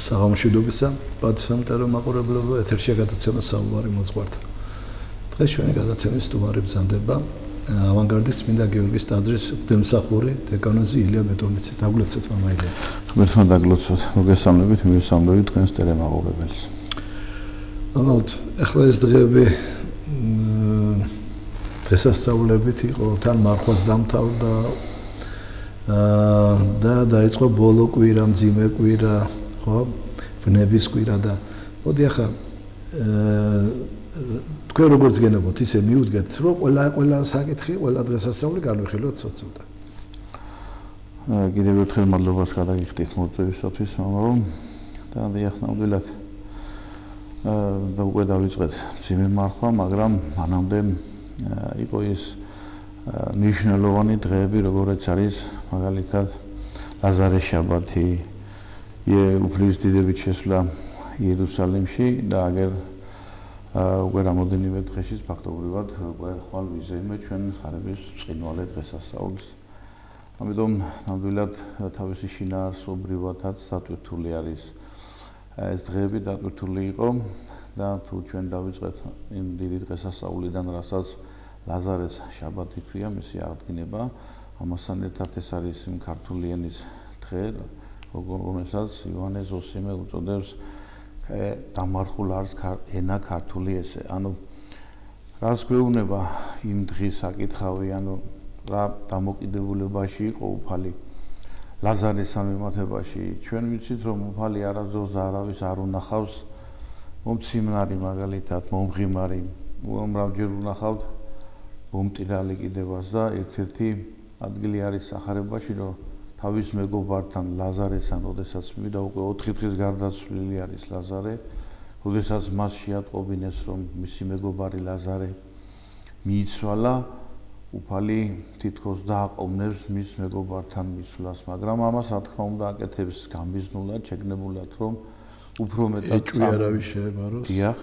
საღამოშვიდობისა, პატრიოტულ მაყურებლებო, ეთერში გადაცემა საუბარი მოძღვართან. დღეს ჩვენი გადაცემის სტუმარი ბრძანდება ავანგარდის წმინდა გიორგის ტაძრის მღვდელმსახური დეკანოზი ილია ბეტონიცი. დაგლოცოთ მამა ილია. თქვენთან დაგლოცოთ. მოგესალმებით, მივესალმებით თქვენს ტელემაყურებელს. ალბათ, ახლა ეს დღეები დღესასწაულებით იყო, თან მარხვას დამთავრდა და დაიწყო ბოლო კვირა, მძიმე კვირა, ხო? ბნების კვირა და მოდი ახლა თქვენ როგორც გენებოთ, ისე მიუდგეთ, რომ ყველა საკითხი, ყველა დღესასწაული განვიხილოთ ცოტა. კიდევ ერთხელ მადლობას გადაგიხდით მოწვევისათვის, მაგრამ და ნამდვილად და უკვე დავიწყეთ მძიმე მარხვა, მაგრამ მანამდე იყო ის ნიშნულოვანი დღეები, როგორც არის მაგალითად ლაზარეს შაბათი, უფლის დიდებით შესვლა იერუსალიმში და აგერ უკვე რამოდენიმე დღეშიც ფაქტობრივად უკვე ხვალ ვიზეიმე ჩვენ ხარების წყინვალე დღესასწაულს. ამიტომ ნამდვილად თავისი შინაარსობრივადაც დატვირთული არის ეს დღეები დატვირთული იყო და თუ ჩვენ დავიწყეთ იმ დიდი დღესასწაულიდან, რასაც ლაზარეს შაბათი ქვია, მისი აღდგენება, ამასთან ერთად ეს არის იმ ქართული ენის დღე, რომელსაც იოანე ზოსიმე უწოდებს დამარხულ არის ენა ქართული ესე. ანუ რას გვეუბნება იმ დღის საკითხავი, ანუ რა დამოკიდებულებაში იყო უფალი ლაზარეს სამემართებაში. ჩვენ ვიცით, რომ უფალი არასდროს და არავის არ უნახავს მომციმნარი, მაგალითად მომღიმარი, უამრავჯერ უნახავთ მომტირალი კიდევაც და ერთ-ერთი ადგილი არის სახარებაში, რომ თავის მეგობართან ლაზარესთან, როდესაც მივიდა უკვე 4 დღის გარდაცვლილი არის ლაზარე, როდესაც მას შეატყობინეს, რომ მისი მეგობარი ლაზარე მიიცვალა, უფალი თითქოს დააყოვნებს მის მეგობართან მისვლას, მაგრამ ამას რა თქმა უნდა აკეთებს გამიზნულად, შეგნებულად, რომ უფრო მეტად ეჭვი არავის შეეპაროს. დიახ.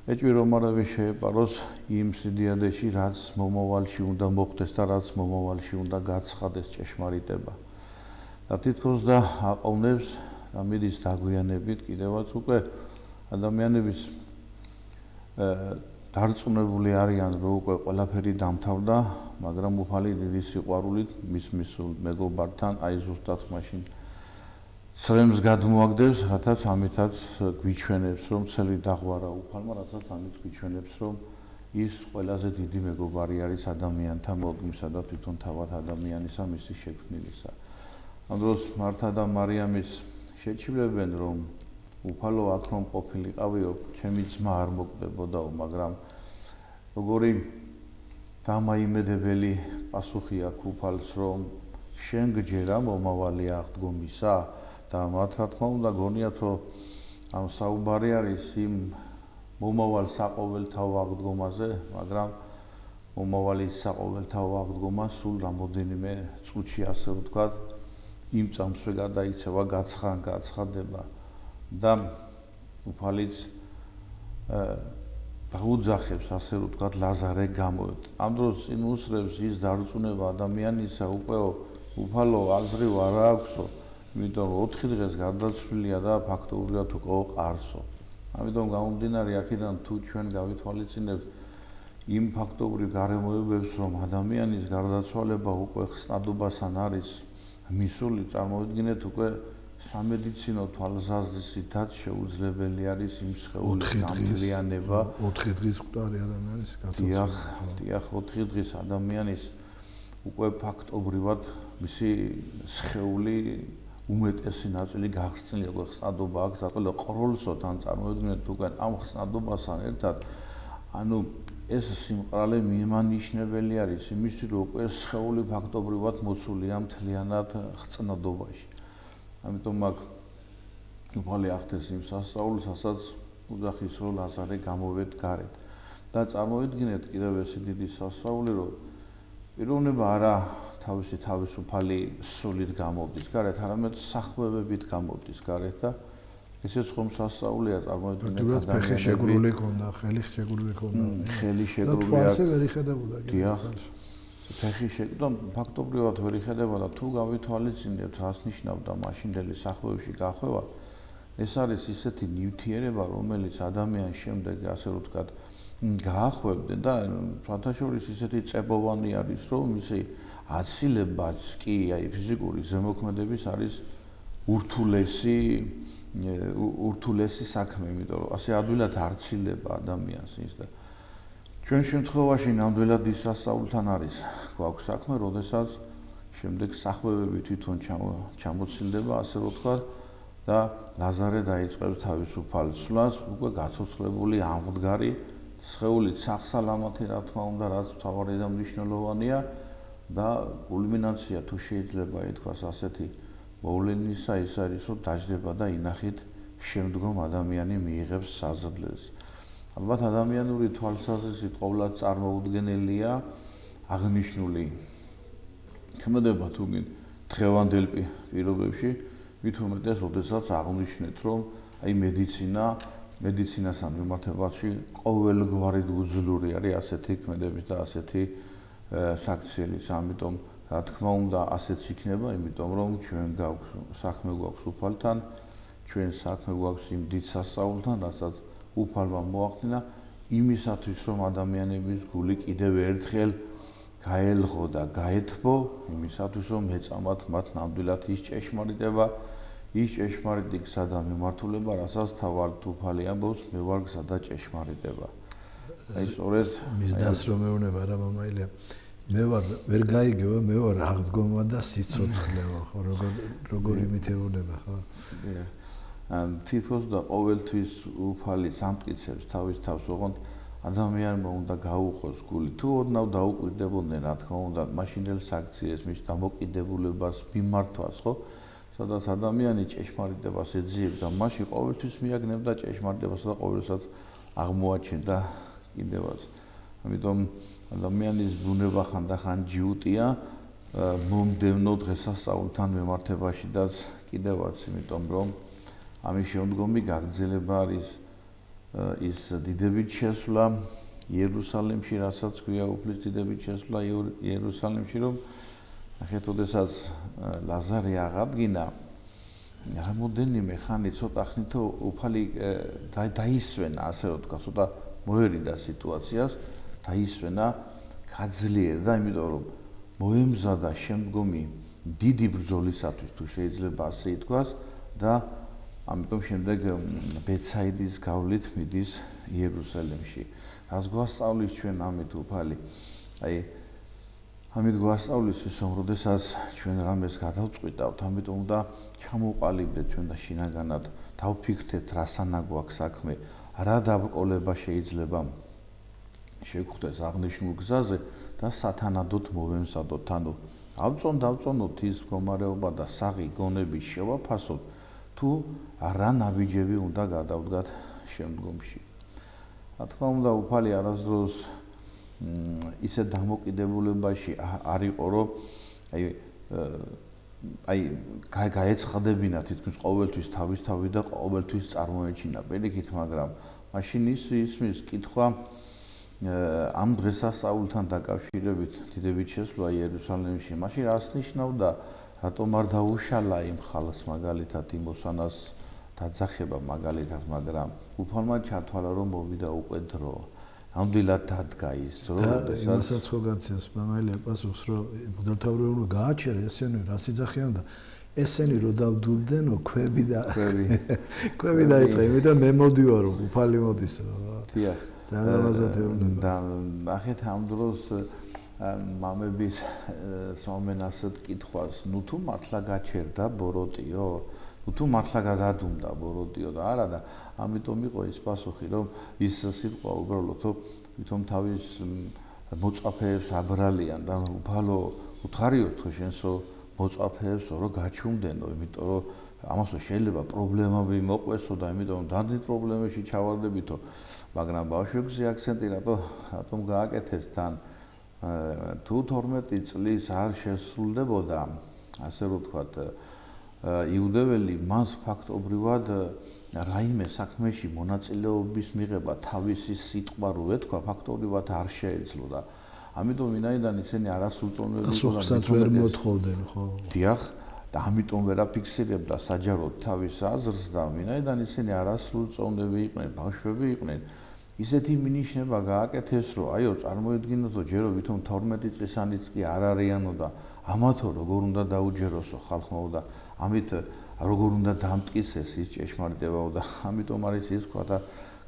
ეჭვი რომ არავის შეეპაროს იმ სიდიადეში, რაც მომავალში უნდა მოხდეს და რაც მომავალში უნდა გაცხადეს ჭეშმარიტება. და თითქოს და აყოვნებს და მიდის დაგვიანებით კიდევაც უკვე ადამიანების დარწმუნებული არიან, რომ უკვე ყველაფერი დამთავრდა, მაგრამ უფალი დიდი სიყვარულით მის მეგობართან აი ზუსტად მაშინ ცრემლს გადმოაგდებს, რათაც ამითაც გვიჩვენებს, რომ ცელი დაღვარა უფალმა, რათაც ამით გვიჩვენებს, რომ ის ყველაზე დიდი მეგობარი არის ადამიანთა მოდმისა და თვითონ თავად ადამიანისა, მისი შექმნილისა. ამ დროს მართა და მარიამის შეჩივრებენ, რომ უფალო აქ რომ ყოფილიყავიო, ჩემი ძმა არ მოკვდებოდაო, მაგრამ როგორი დამაიმედებელი პასუხი აქვს უფალს, რომ შენ გჯერა მომავალი აღდგომისა და მათ რა თქმა უნდა გონიათ, რომ ამ საუბარი არის იმ მომავალ საყოველთაო აღდგომაზე, მაგრამ მომავალი საყოველთაო აღდგომა სულ რამოდენიმე წუთში, ასე ვთქვათ, იმ წამსვე გადაიქცევა, გაცხადება და უფალიც დაუძახებს, ასე ვთქვათ, ლაზარე გამოვედ. ამ დროს წინ უსრევს ის დარწმუნება ადამიანისა, უკვე უფალო აზრივ არ აქვსო, იმიტომ რომ 4 დღეს გარდაცვლილია და ფაქტობრივად უკვე ყარსო. ამიტომ გამომდინარე აქედან თუ ჩვენ გავითვალისწინებთ იმ ფაქტობრივ გარემოებებს, რომ ადამიანის გარდაცვალება უკვე ხსნადობასთან არის მისული, წარმოვიდგინეთ უკვე სამედიცინო თვალსაზრისითაც შეუძლებელი არის იმ სხეულის გამძლიანება. 4 დღის მკვდარი ადამიანის გარდაცვალება. დიახ, 4 დღის ადამიანის უკვე ფაქტობრივად მისი სხეული უმეტესი ნაწილი გახსნილი, უკვე ხსნადობა აქვს, ყველა ყროლსო თან წარმოვიდგინეთ უკვე ამ ხსნადობასთან ერთად, ანუ ეს სიმყრალე მიმანიშნებელი არის იმისი, რომ უკვე სხეული ფაქტობრივად მოცულია მთლიანად ხწნადობაში. ამიტომ აქ უფალი ახდენს იმ სასწაულს, რასაც უძახის, რომ ლაზარე გამოვედ გარეთ. და წარმოვიდგინეთ კიდევ ეს დიდი სასწაული, რომ პიროვნება არა თავისი თავისუფალი სულით გამოვდის გარეთ, არამედ სახმევებით გამოვდის გარეთ და ესეც ხომ სასწაულია, წარმოვიდგინეთ ადამიანები ფეხი შეგრული ქონდა, ხელი შეგრული ქონდა. ხელი შეგრული და თვალზე ვერ იხედებოდა. დიახ. ფეხი შეგდომ ფაქტობრივად ვერ იხედებოდა, თუ გავითვალისწინებთ, რას ნიშნავდა მაშინდელი სახმევებში გახვევა, ეს არის ისეთი ნივთიერება, რომელიც ადამიანს შემდეგ ასე რომ ვთქვათ, გაახვევდა და ფათაშორის ისეთი წებოვანი არის, რომ მისი აცილებაც კი აი ფიზიკური ზემოქმედების არის ურთულესი საქმე, იმიტომ რომ ასე ადვილად არ ცილდება ადამიანს ის და ჩვენ შემთხვევაში ნამდვილად ის სასწაულთან არის გვაქვს საქმე, როდესაც შემდეგ სახვევები თვითონ ჩამოცილდება, ასე რომ ვთქვათ და ლაზარე დაიწყებს თავისუფალ ცვლას, უკვე გაცოცხლებული ამდგარი სხეულით სახსალამათი, რა თქმა უნდა, რაც მთავარი და მნიშვნელოვანია და კულმინაცია თუ შეიძლება ითქვას ასეთი მოვლენისა ის არის, რომ დაждდება და ინახით შემდგომ ადამიანი მიიღებს საზრდელს. ალბათ ადამიანური თვალსაზრისით ყოვლად წარმოუდგენელია აღნიშნული ქმედება თუ დღევანდელ პირობებში, მით უმეტეს, როდესაც აღნიშნეთ, რომ აი მედიცინასთან მიმართებაში ყოველგვარი უძლური არის ასეთი ქმედების და ასეთი საქციელის, ამიტომ რა თქმა უნდა ასეც იქნება, იმიტომ რომ ჩვენ საქმე გვაქვს უფალთან, ჩვენ საქმე გვაქვს იმ დიდ სასწაულთან, რასაც უფალმა მოახდინა იმისათვის, რომ ადამიანების გული კიდევ ერთხელ გაელღო და გაეთბო, იმისათვის, რომ ეწამათ მათ ნამდვილად ის ჭეშმარიტება, ის ჭეშმარიტი გზა და მიმართულება, რასაც თავად უფალი ამბობს, მე ვარ გზა და ჭეშმარიტება. აი სწორედ მის დასრომეუნება რა მამაილია. მე ვარ ვერ გაიგევა, მე ვარ აღდგომა და სიცოცხლეო, ხო, როგორი მითეუნება, ხო? თითქოს და ყოველთვის უფალი სამტკიცებს თავის თავს, ოღონდ ადამიანმა უნდა გაუხოს გული. თუ ოდნავ დაუკვირდებოდნენ, რა თქმა უნდა, მაშინდელ საქციეს, მის დამოკიდებულებას მიმართვას, ხო? სადაც ადამიანი ჭეშმარიტებას ეძიებდა, მაშინ ყოველთვის მიაგნებდა ჭეშმარიტებას და ყოველთვის აღმოაჩენდა კიდევაც. ამიტომ ადამიანის ბუნება ხანდახან ჯიუტია მომდევნო დღესასწაულთან მიმართებაშიდაც კიდევაც, იმიტომ რომ ამის შემდგომი გაგრძელება არის ის დიდებით შესვლა იერუსალიმში, რასაც ქვია უფლის დიდებით შესვლა იერუსალიმში, რომ ნახეთ, ოდესაც ლაზარე აღადგინა, რამოდენიმე ხანი ცოტა ხნით უფალი დაისვენა, ასე რომ ვთქვა, ცოტა მოერიდა სიტუაციას, დაისვენა, გაძლიერდა, იმიტომ რომ მოემზადა შემდგომი დიდი ბრძოლისათვის, თუ შეიძლება ასე ითქვას და ამიტომ შემდეგ ბეცაიდის გავლით მიდის იერუსალიმში. რას გვასწავლის ჩვენ ამით უფალი? აი ამით გვასწავლის ის, რომ როდესაც ჩვენ რამეს გადავწყვიტავთ, ამიტომ უნდა ჩამოყალიბდეთ ჩვენ და შინაგანად დავფიქრდეთ, რასანა გვაქვს საქმე, რა დაბრკოლება შეიძლება შეგხვდეს აღნიშნულ გზაზე და სათანადოდ მოვემზადოთ, ანუ დავწონოთ ის მდგომარეობა და საღი გონები შევაფასოთ, თუ რა ნაბიჯები უნდა გადავდგათ შემდგომში. რა თქმა უნდა, უფალი არასდროს ისე დამოკიდებულებაში არ იყო, რომ გაეცხადებინა თითქმის ყოველთვის თავისთავი და ყოველთვის წარმოეჩინა პირიქით, მაგრამ მაშინ ისმის კითხვა ამ დღესასწაულთან დაკავშირებით დიდებით შესვლა იერუსალიმში, მაშინ რას ნიშნავდა, რატომ არ დაუშალა იმ ხალხს მაგალითად იმ ოსანას დაძახება მაგალითად, მაგრამ უფალმა ჩათვალა, რომ მოვიდა უკვე დრო. ნამდვილად დადგა ის დრო, როდესაც იმასაც ხო განცემს მამაილია პასუხს, რომ მღვდელმთავრებმა გააჩერა ესენი რას იძახიან და ესენი რო დავდუდდენო ქვები დაიწყე, იმიტომ მე მოდივარო, უფალი მოდისო. დიახ. ძალიან ლამაზად ეუბნება. და ნახეთ ამ დროს მამების საომენ ასეთ კითხვას, ნუ თუ მართლა გაჩერდა ბოროტიო, ნუ თუ მართლა გადადუმდა ბოროტიო და არა და ამიტომ იყო ის პასუხი, რომ ის სიტყვა უბრალოდ თვითონ თავის მოწაფეებს აბრალიან და უფალო უთხარიოთ ხო შენსო მოწაფეებს რომ გაჩუმდენო, იმიტომ რომ ამასო შეიძლება პრობლემები მოყვესო და იმიტომ დადით პრობლემებში ჩავარდებითო, მაგრამ ბავშვებზე აქცენტი რატომ გააკეთეს თან თუ 12 წლის არ შესრულდებოდა, ასე რომ ვთქვათ, იუდეველი მას ფაქტობრივად რაიმე საქმეში მონაწილეობის მიღება თავისი სიტყვა რო ეთქვა, ფაქტობრივად არ შეეძლო და ამიტომ ვინაიდან ისინი არასრულწლოვანები პასუხსაც ვერ მოთხოვდნენ, ხო? დიახ, და ამიტომ ვერ აფიქსირებდა საჯაროდ თავის აზრს და ვინაიდან ისინი არასრულწლოვანები იყვნენ, ბავშვები იყვნენ, ისეთი მინიშნება გააკეთეს, რომ აიო წარმოიდგინოთ, რომ ჯერო ვითომ 12 წლისანიც კი არ არიანო და ამათო როგორ უნდა დაუჯეროსო ხალხმო და ამით როგორ უნდა დამტკიცეს ის ჭეშმარიტებაო და ამიტომ არის ის ქვათა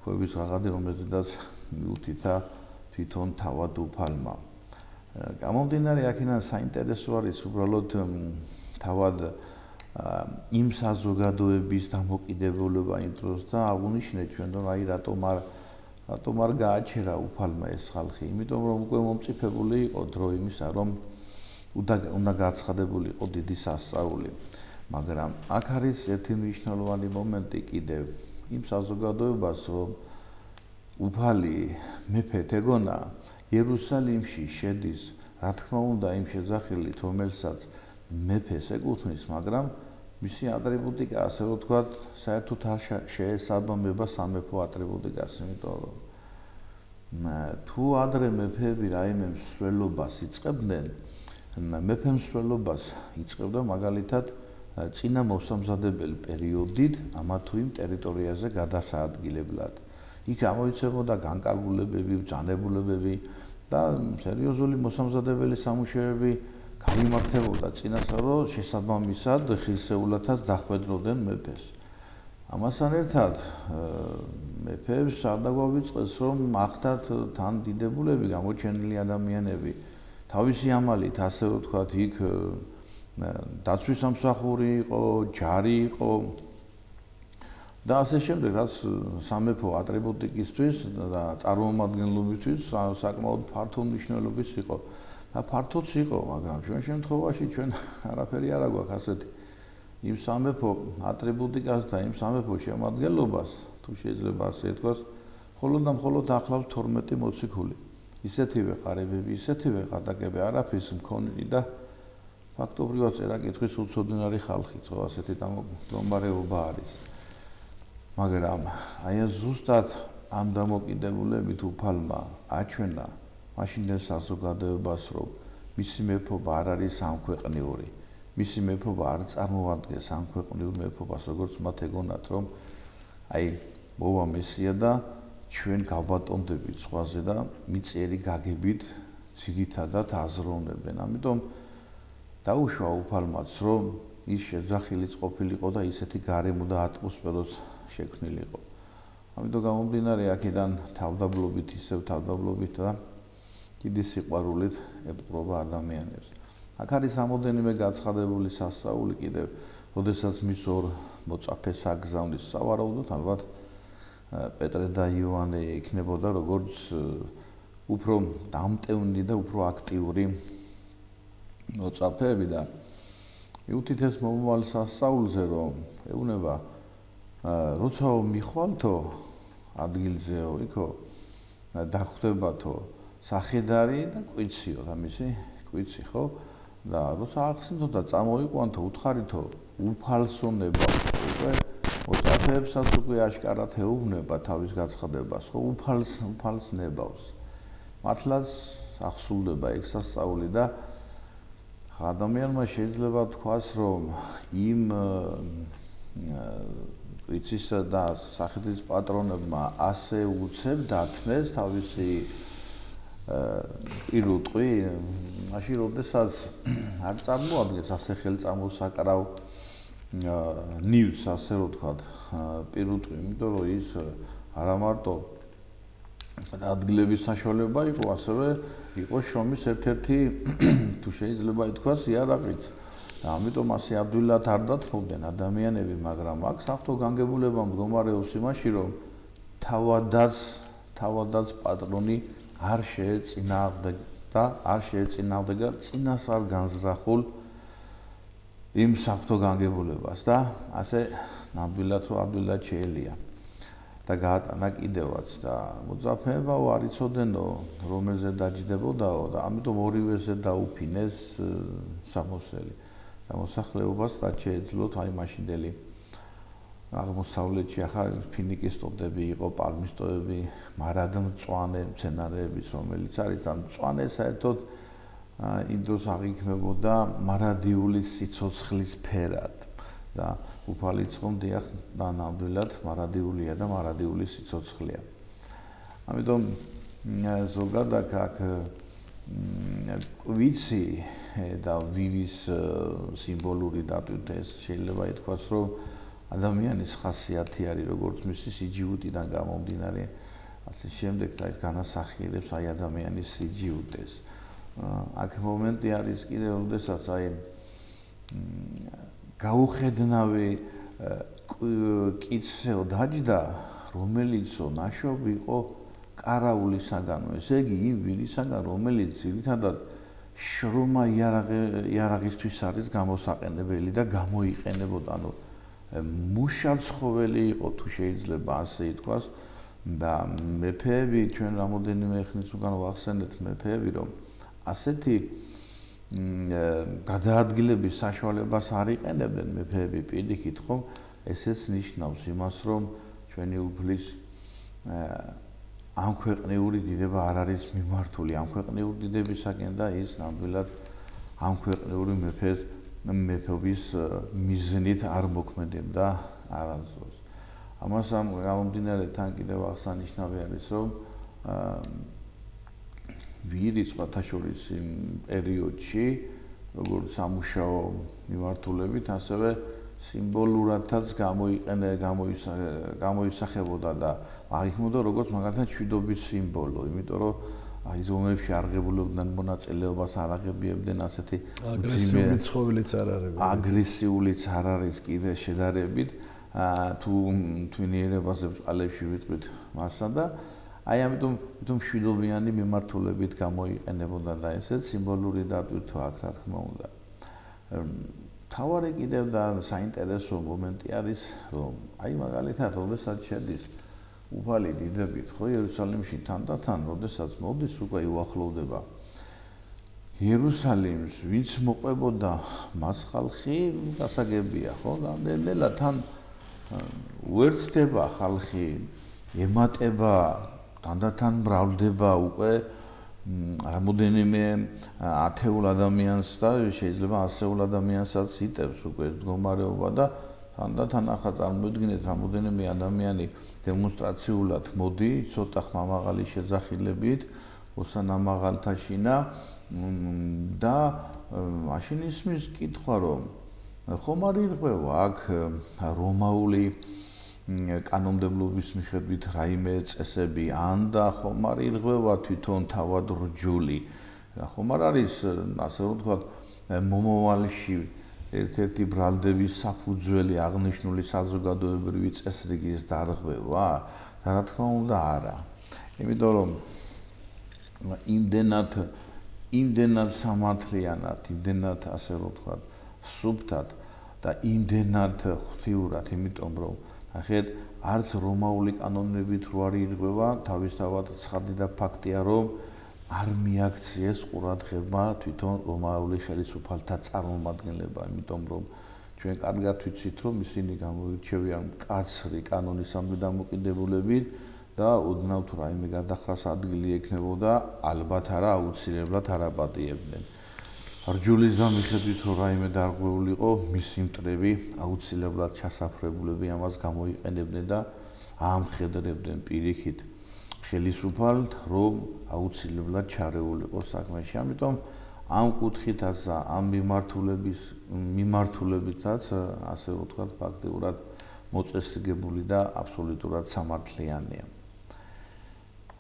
ქვების ღაღადი, რომელზედაც მიუთითა თვითონ თავად უფალმა. გამომდინარე აქედან საინტერესო არის უბრალოდ თავად იმ საზოგადოების დამოკიდებულება იმ დროს და აღვნიშნეთ ჩვენ რომ აი რატომ არ გააჩერა უფალმა ეს ხალხი, იმიტომ რომ უკვე მომწიფებული იყო დრო იმისა, რომ უნდა გაცხადებული იყო დიდი სასწაული. მაგრამ აქ არის ერთი მნიშვნელოვანი მომენტი კიდევ იმ საზოგადოებას, რომ უფალი მეფე თეგონა იერუსალიმში შედის, რა თქმა უნდა, იმ შეძახილით, რომელსაც მეფეს ეკუთვნის, მაგრამ მისი ატრიბუტიკა, ასე რომ ვთქვათ, საერთოდ არ შეესაბამება სამეფო ატრიბუტიკას, იმიტომ რომ თუ ადრე მეფეები რაიმე მსვლელობას იწყებდნენ, მეფე მსვლელობას იწყებდა მაგალითად წინა მოსამზადებელი პერიოდით ამა თუ იმ ტერიტორიაზე გადასაადგილებლად. იქ გამოიცემოდა განკარგულებები, ბრძანებულებები და სერიოზული მოსამზადებელი სამუშაოები გაიმართებოდა წინასწარ, რომ შესაბამისად ღირსეულადაც დახვედროდნენ მეფეს. ამასთან ერთად მეფეებს არ დაგვავიწყეს, რომ ახდათ თან დიდებულები, გამოჩენილი ადამიანები თავისი ამალით, ასე რომ ვთქვათ, იქ დაცვის სამსახური იყო, ჯარი იყო და ასე შემდეგ, რაც სამეფო ატრიბუტიკისთვის და წარმომადგენლობისთვის საკმაოდ ფართო მნიშვნელობის იყო. და ფართოც იყო, მაგრამ ჩვენ შემთხვევაში ჩვენ არაფერი არ აგვაქვს ასეთი იმ სამეფო ატრიბუტიკას და იმ სამეფო შემადგენლობას, თუ შეიძლება ასე ითქვას, მხოლოდ და მხოლოდ ახლავს 12 მოციქული. ისეთივე ყარებები, ისეთივე ყატაკები არაფრის მქონენი და ფაქტობრივად წერა-კითხვის უცოდინარი ხალხი, ხო, ასეთი მდგომარეობა არის. მაგრამ აი ზუსტად ამ დამოკიდებულებით უფალმა აჩვენა მაშინდელ საზოგადოებას, რომ მისი მეფობა არ არის სამქვეყნიური, მისი მეფობა არ წარმოადგენს სამქვეყნიურ მეფობას, როგორც მათ ეგონათ, რომ აი მოვა მესია და ჩვენ გავბატონდებით სხვაზე და მიწიერი გაგებით ძირითადად აზროვნებენ. ამიტომ დაუშვა უფალმაც, რომ ის შეძახილიც ყოფილიყო და ისეთი გარემო და ატმოსფეროც შექმნილიყო. ამიტომ გამომდინარე აქედან თავდაბლობით ისევ თავდაბლობით და დიდი სიყვარულით ეპყრობა ადამიანებს. აქ არის ამოდენიმე გაცხადებული სასწაული კიდევ, როდესაც მის ორ მოწაფეს აგზავნის სავარაუდოდ ალბათ პეტრე და იოანე იქნებოდა როგორც უფრო დამტევნი და უფრო აქტიური მოწაფეები და მიუთითეს მომავალ სასწაულზე, რომ ეუბნება როცა მიხვალთო ადგილზეო, იქო დახვდებათო სახედარი და კვიციო, ამისი კვიცი, ხო? და როცა ახსენთო და წამოიყვანთო, უთხარითო უფალსონება, უკვე მოწაფეებსაც უკვე აშკარად ეუბნება თავის გაცხადებას, ხო? უფალს ნებავს. მართლაც ახსულდება ეგ სასწაული და ადამიანმა შეიძლება თქვას, რომ იმ კვიცისა და სახედრის პატრონებმა ასე უცებ დათმეს თავისი პირუტყვი, მაშინ როდესაც არ წარმოადგენს ასე ხელწამოსაკრავ ნივთს, ასე რომ ვთქვათ, პირუტყვი, იმიტომ რომ ის არა მარტო ადგილების საშუალება იყო, ასევე იყო შრომის ერთ-ერთი, თუ შეიძლება ითქვას, იარაღიც. და ამიტომ ასე ადვილად არ დათმობდნენ ადამიანები, მაგრამ აქ საფრთხო განგებულება მდგომარეობს იმაში, რომ თავადაც პატრონი არ შეეწინააღმდეგა წინასწარ განზრახულ იმ საფრთხო განგებულებას და ასე ნამდვილად რომ ადვილად შეელია და გაატანა კიდევაც და მოწაფეებაო არ იცოდნენ რომელზე დაჯდებოდაო და ამიტომ ორივეზე დაუფინეს სამოსელი და მოსახლეობას რაც შეეძლოთ აი მაშინდელი აღმოსავლეთში ახლა ფინიკის ტოტები იყო, პალმის ტოტები, მარადმწვანე მცენარეების, რომელიც არის და მწვანე საერთოდ იმ დროს აღიქმებოდა მარადიული სიცოცხლის ფერად და უფალი ცხომ დიახ და ნამდვილად მარადიულია და მარადიული სიცოცხლეა. ამიტომ ზოგადად აქ ვიცი და ვივის სიმბოლური დატვირთვა ეს შეიძლება ითქვას რომ ადამიანის ხასიათი არის როგორც მისი სიჯიუტიდან გამომდინარე ასე შემდეგ და ეს განასახიერებს აი ადამიანის სიჯიუტეს. აქ მომენტი არის კიდევ როდესაც აი გაუხედნავი კიცეო დაჯდა რომელიცო ნაშობი იყო კარაულისაგანო ესე იგი იმ ვირისაგან რომელიც ძირითადად შრომა იარაღისთვის არის გამოსაყენებელი და გამოიყენებოდა ანუ მუშა ცხოველი იყო თუ შეიძლება ასე ითქვას და მეფეები ჩვენ რამოდენიმე ხნის უკან ვახსენეთ მეფეები რომ ასეთი გადაადგილების საშუალებას არ იყენებდნენ მეფეები პირიქით ხომ ესეც ნიშნავს იმას რომ ჩვენი უფლის ამ ქვეყნიური დიდება არ არის მიმართული ამ ქვეყნიური დიდებისაკენ და ის ნამდვილად ამ ქვეყნიური მეფობის მიზნით არ მოქმედებდა არასდროს. ამასთან გამომდინარე თან კიდევ აღსანიშნავი არის რომ ვირის სხვათაშორის იმ პერიოდში როგორც სამუშაო მიმართულებით ასევე სიმბოლურადაც გამოისახებოდა და აღიქმოდა როგორც მაგალითად მშვიდობის სიმბოლო, იმიტომ რომ აი ზომებში არღებულებდნენ მონაწილეობას არ აღებიებდნენ ასეთი აგრესიული ცხოველიც არ არის. აგრესიულიც არ არის კიდე შედარებით თუ თვინიერებაზე წყალებში ვიტყვით მასა და აი ამიტომ მშვიდობიანი მიმართულებით გამოიყენებოდა და ესეც სიმბოლური დატვირთვა აქ რა თქმა უნდა. თავარი კიდევ და საინტერესო მომენტი არის რომ აი მაგალითად როდესაც შედის უფალი დიდებით ხო იერუსალიმში თანდათან როდესაც მოდის უკვე უახლოვდება იერუსალიმს ვინც მოყვებოდა მას ხალხი გასაგებია ხო და ნელ-ნელა თან უერთდება ხალხი ემატება თანდათან მრავლდება უკვე რამოდენიმე ათეულ ადამიანს და შეიძლება ასეულ ადამიანსაც იტევს უკვე მდგომარეობა და თანდათან ახლა წარმოიდგინეთ რამოდენიმე ადამიანი დემონსტრაციულად მოდი ცოტა ხმამაღალი შეძახილებით ოსანამაღალთაშინა და მაშინ ისმის კითხვა რომ ხომ არ ირღვევა აქ რომაული კანონმდებლობის მიხედვით რაიმე წესები ან და ხომ არ ირღვევა თვითონ თავად რჯული ხომ არ არის ასე რომ ვთქვათ მომავალში ერთ-ერთი ბრალდების საფუძველი აღნიშნული საზოგადოებრივი წესრიგის დარღვევა და რა თქმა უნდა არა იმიტომ რომ იმდენად სამართლიანად იმდენად ასე რომ ვთქვათ სუფთად და იმდენად ღვთიურად იმიტომ რომ ახეთ არც რომაული კანონებით რო არ ირღვევა თავისთავად ცხადი და ფაქტია რომ არ მიაქციეს ყურადღება თვითონ რომაული ხელისუფალთა წარმომადგენლება იმიტომ რომ ჩვენ კარგად ვიცით რომ ისინი გამოირჩევიან მკაცრი კანონისამზე დამოკიდებულებით და ოდნავ თუ რაიმე გადახრას ადგილი ექნებოდა ალბათ არა აუცილებლად არ აპატიებდნენ რჯულის დამიხედვით რომ რაიმე დარღვეულიყო მისი მტრები აუცილებლად ჩასაფრებულები ამას გამოიყენებდნენ და ამხედრებდნენ პირიქით ხელისუფალთ რომ აუცილებლად ჩარეულიყო საქმეში ამიტომ ამ კუთხითაც და ამ მიმართულებითაც ასე ვთქვათ ფაქტიურად მოწესრიგებული და აბსოლუტურად სამართლიანია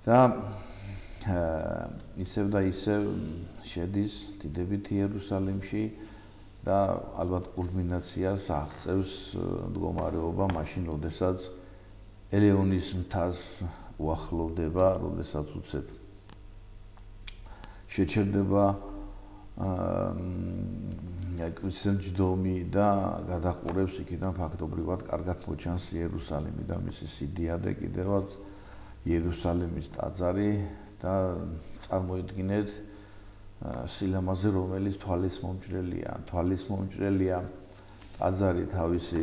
და ისევ და ისევ შედის დიდებით იერუსალიმში და ალბათ კულმინაციას აღწევს მდგომარეობა მაშინ როდესაც ელეონის მთას უახლოვდება როდესაც უცებ შეჩერდება ეკვისენჯდომი და გადაყურებს იქიდან ფაქტობრივად კარგად მოჩანს იერუსალიმი და მისი სიდიადე კიდევაც იერუსალიმის ტაძარი და წარმოიდგინეთ სილამაზე რომელიც თვალის მომჭრელია ტაძარი თავისი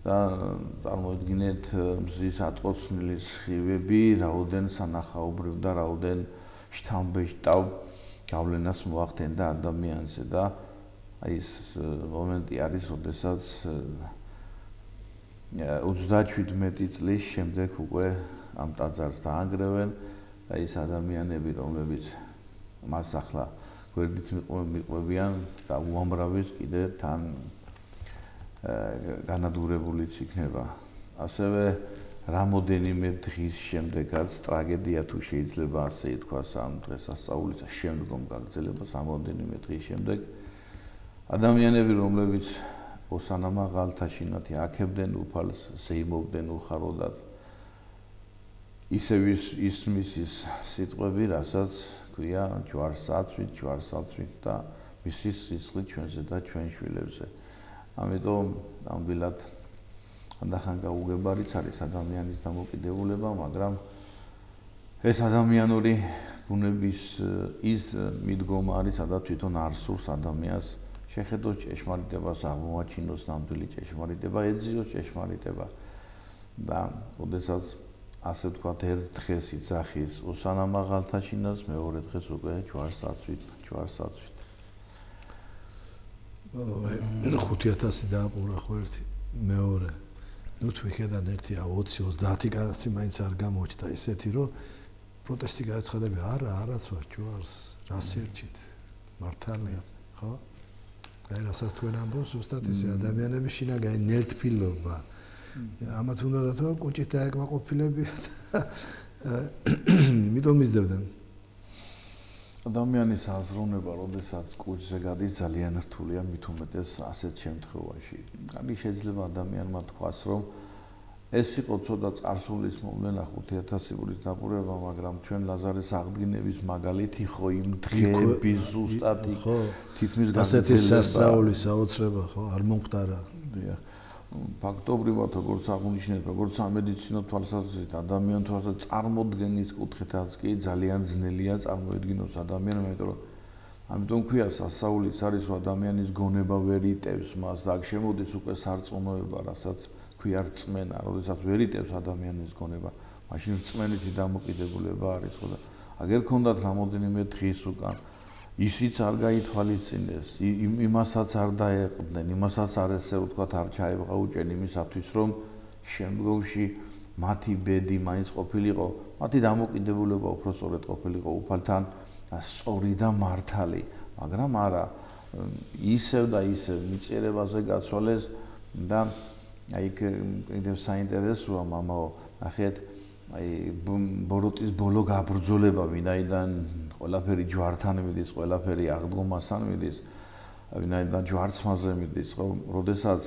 და წარმოიდგინეთ მზის ატყოცნილი სხივები რაოდენ სანახაობრივ და რაოდენ შთამბეჭდავ გავლენას მოახდენდა ადამიანზე და აი ეს მომენტი არის, როდესაც 37 წლის შემდეგ უკვე ამ ტაძარს დაანგრევენ და ის ადამიანები, რომლებიც მას ახლა გვერდით მიყვებიან და უამრავის კიდე თან განადგურებულიც იქნება. ასევე რამოდენიმე დღის შემდეგაც ტრაგედია თუ შეიძლება ასე ითქვას ამ დღესასწაულის შემდგომ გაგრძელებას რამოდენიმე დღის შემდეგ ადამიანები, რომლებიც ოსანამა ღალთაშინათი აქებდნენ უფალს, ზეიმობდნენ უხაროდად ისევ ისმის ის სიტყვები, რასაც ქვია ჯვარსაცვით და მისი სისხლით ჩვენზე და ჩვენ შვილებზე. ამიტომ ნამდვილად ანდახან გაუგებარიც არის ადამიანის დამოკიდებულება, მაგრამ ეს ადამიანური ბუნების ის მიდგომა არის, სადაც თვითონ არ სურს ადამიანს შეხედოს ჭეშმარიტებას, აღმოაჩინოს ნამდვილი ჭეშმარიტება, ეძიოს ჭეშმარიტება და როდესაც ასე ვთქვათ, ერთ დღეს იძახის ოსანამა ღალთაშინას, მეორე დღეს უკვე ჯვარსაცვით. 5000 დააპყურა ხო ერთი, მეორე. ნუ თუ იხედან 1-20-30 კაცი მაინც არ გამოჩნდა ისეთი, რომ პროტესტი გააცხადებია, არაცვა ჯვარს, რას ერჩით? მართალია, ხო? აი რასაც თქვენ ამბობთ, ზუსტად ისე ადამიანების შინაგანი ნელთბილობა. ამათ უნდა დათო კუჭით დაეკმაყოფილებიათ. იმიტომ მისდევდნენ. ადამიანის აზროვნება, როდესაც კუჭზე გადის, ძალიან რთულია, მით უმეტეს ასეთ შემთხვევაში. კარგი შეიძლება ადამიანმა თქვას, რომ ეს იყო ცოტა წარსულის მოვლენა 5000 წლის დაპყრობა, მაგრამ ჩვენ ლაზარეს აღდგენების მაგალითი ხო იმ დღეების ზუსტად იყო თითქმის გაგრძელება. ასეთი სასწაული საოცრება ხო არ მომხდარა. დიახ. ფაქტობრივად, როგორც აღნიშნეთ, როგორც სამედიცინო თვალსაზრისით, ადამიანის თვალსაზრისით წარმოდგენის კუთხითაც კი ძალიან ძნელია წარმოედგინოს ადამიანმა, იმიტომ რომ ამიტომ ქვია სასწაულიც არის, რომ ადამიანის გონება ვერ იტევს მას და აქ შემოდის უკვე სარწმუნოება, რასაც ქვია რწმენა, როდესაც ვერ იტევს ადამიანის გონება, მაშინ რწმენითი დამოკიდებულება არის, ხო და აგერ ქონდათ რამოდენიმე დღის უკან ისიც არ გაითვალისწინეს, იმასაც არ დაეყრდნენ, იმასაც არ ესე ვთქვათ არ ჩაებღაუჭენ იმისათვის, რომ შემდგომში მათი ბედი მაინც ყოფილიყო, მათი დამოკიდებულება უпростоრეთ ყოფილიყო უფალთან სწორი და მართალი, მაგრამ არა ისევ და ისევ მიწიერებაზე გაცვალეს და აი კიდევ საინტერესოა მამაო, ნახეთ, აი ბოროტის ბოლო გაბრძოლება, ვინაიდან ყველაფერი ჯვართან მიდის, ყველაფერი აღდგომასთან მიდის, ვინაიდან ჯვარცმაზე მიდის, ხო, როდესაც